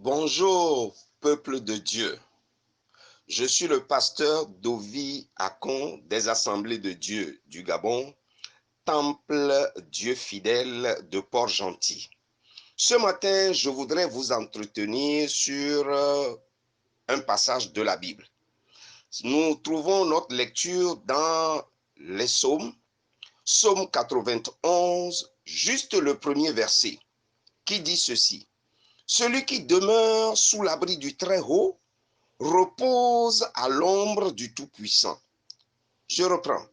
Bonjour, peuple de Dieu. Je suis le pasteur Dovi Akon des Assemblées de Dieu du Gabon, Temple Dieu fidèle de Port-Gentil. Ce matin, je voudrais vous entretenir sur un passage de la Bible. Nous trouvons notre lecture dans les psaumes, psaume 91, juste le premier verset, qui dit ceci. Celui qui demeure sous l'abri du Très-Haut repose à l'ombre du Tout-Puissant. Je reprends.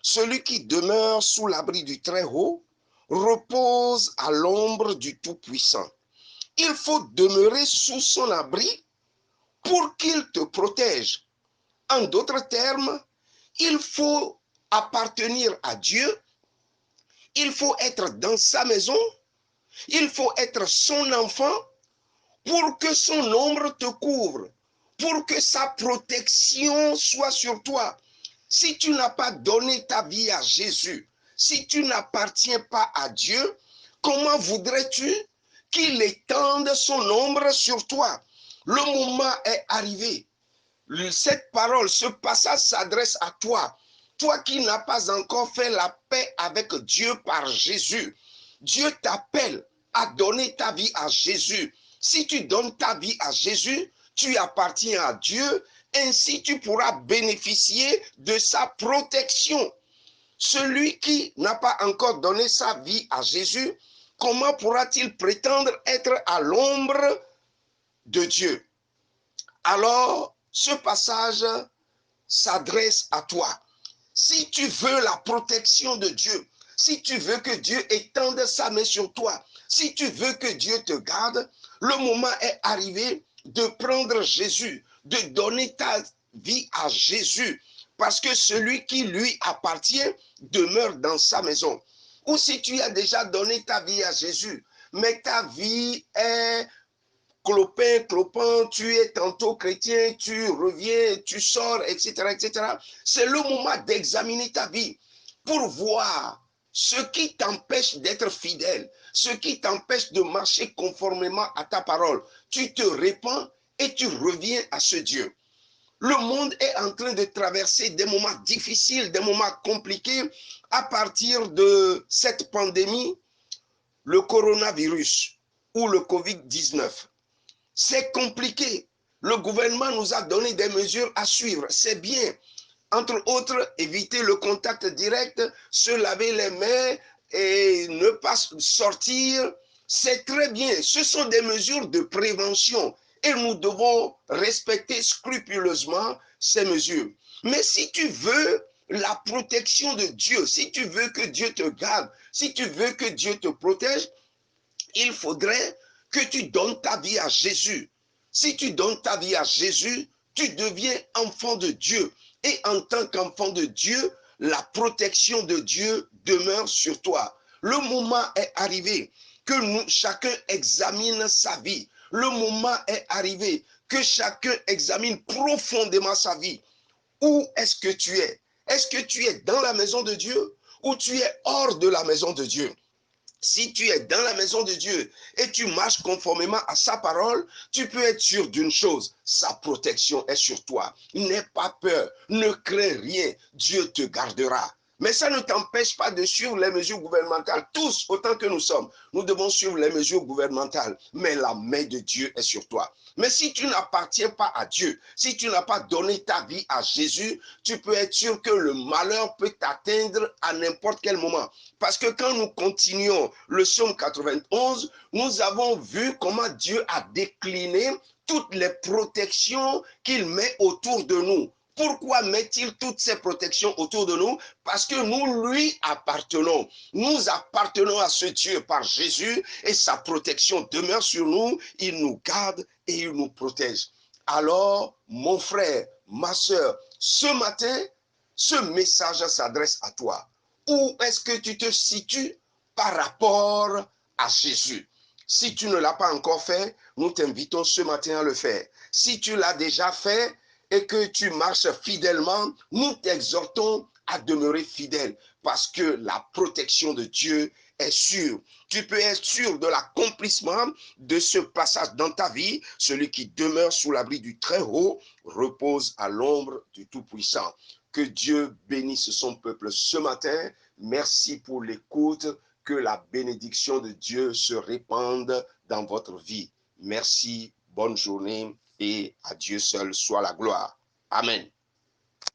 Celui qui demeure sous l'abri du Très-Haut repose à l'ombre du Tout-Puissant. Il faut demeurer sous son abri pour qu'il te protège. En d'autres termes, il faut appartenir à Dieu, il faut être dans sa maison, il faut être son enfant pour que son ombre te couvre, pour que sa protection soit sur toi. Si tu n'as pas donné ta vie à Jésus, si tu n'appartiens pas à Dieu, comment voudrais-tu qu'il étende son ombre sur toi? Le moment est arrivé. Cette parole, ce passage s'adresse à toi. Toi qui n'as pas encore fait la paix avec Dieu par Jésus. Dieu t'appelle à donner ta vie à Jésus. Si tu donnes ta vie à Jésus, tu appartiens à Dieu. Ainsi, tu pourras bénéficier de sa protection. Celui qui n'a pas encore donné sa vie à Jésus, comment pourra-t-il prétendre être à l'ombre de Dieu? Alors, ce passage s'adresse à toi. Si tu veux la protection de Dieu, si tu veux que Dieu étende sa main sur toi, si tu veux que Dieu te garde, le moment est arrivé de prendre Jésus, de donner ta vie à Jésus, parce que celui qui lui appartient demeure dans sa maison. Ou si tu as déjà donné ta vie à Jésus, mais ta vie est clopin, tu es tantôt chrétien, tu reviens, tu sors, etc., etc. C'est le moment d'examiner ta vie pour voir ce qui t'empêche d'être fidèle, ce qui t'empêche de marcher conformément à ta parole. Tu te répands et tu reviens à ce Dieu. Le monde est en train de traverser des moments difficiles, des moments compliqués à partir de cette pandémie, le coronavirus ou le Covid-19. C'est compliqué. Le gouvernement nous a donné des mesures à suivre. C'est bien. Entre autres, éviter le contact direct, se laver les mains et ne pas sortir. C'est très bien. Ce sont des mesures de prévention et nous devons respecter scrupuleusement ces mesures. Mais si tu veux la protection de Dieu, si tu veux que Dieu te garde, si tu veux que Dieu te protège, il faudrait que tu donnes ta vie à Jésus. Si tu donnes ta vie à Jésus, tu deviens enfant de Dieu. Et en tant qu'enfant de Dieu, la protection de Dieu demeure sur toi. Le moment est arrivé que chacun examine sa vie. Le moment est arrivé que chacun examine profondément sa vie. Où est-ce que tu es? Est-ce que tu es dans la maison de Dieu ou tu es hors de la maison de Dieu? Si tu es dans la maison de Dieu et tu marches conformément à sa parole, tu peux être sûr d'une chose, sa protection est sur toi. N'aie pas peur, ne crains rien, Dieu te gardera. Mais ça ne t'empêche pas de suivre les mesures gouvernementales. Tous, autant que nous sommes, nous devons suivre les mesures gouvernementales. Mais la main de Dieu est sur toi. Mais si tu n'appartiens pas à Dieu, si tu n'as pas donné ta vie à Jésus, tu peux être sûr que le malheur peut t'atteindre à n'importe quel moment. Parce que quand nous continuons le psaume 91, nous avons vu comment Dieu a décliné toutes les protections qu'il met autour de nous. Pourquoi met-il toutes ces protections autour de nous? Parce que nous lui appartenons. Nous appartenons à ce Dieu par Jésus et sa protection demeure sur nous. Il nous garde et il nous protège. Alors, mon frère, ma soeur, ce matin, ce message s'adresse à toi. Où est-ce que tu te situes par rapport à Jésus? Si tu ne l'as pas encore fait, nous t'invitons ce matin à le faire. Si tu l'as déjà fait et que tu marches fidèlement, nous t'exhortons à demeurer fidèle parce que la protection de Dieu est sûr. Tu peux être sûr de l'accomplissement de ce passage dans ta vie. Celui qui demeure sous l'abri du Très-Haut repose à l'ombre du Tout-Puissant. Que Dieu bénisse son peuple ce matin. Merci pour l'écoute. Que la bénédiction de Dieu se répande dans votre vie. Merci, bonne journée et à Dieu seul soit la gloire. Amen.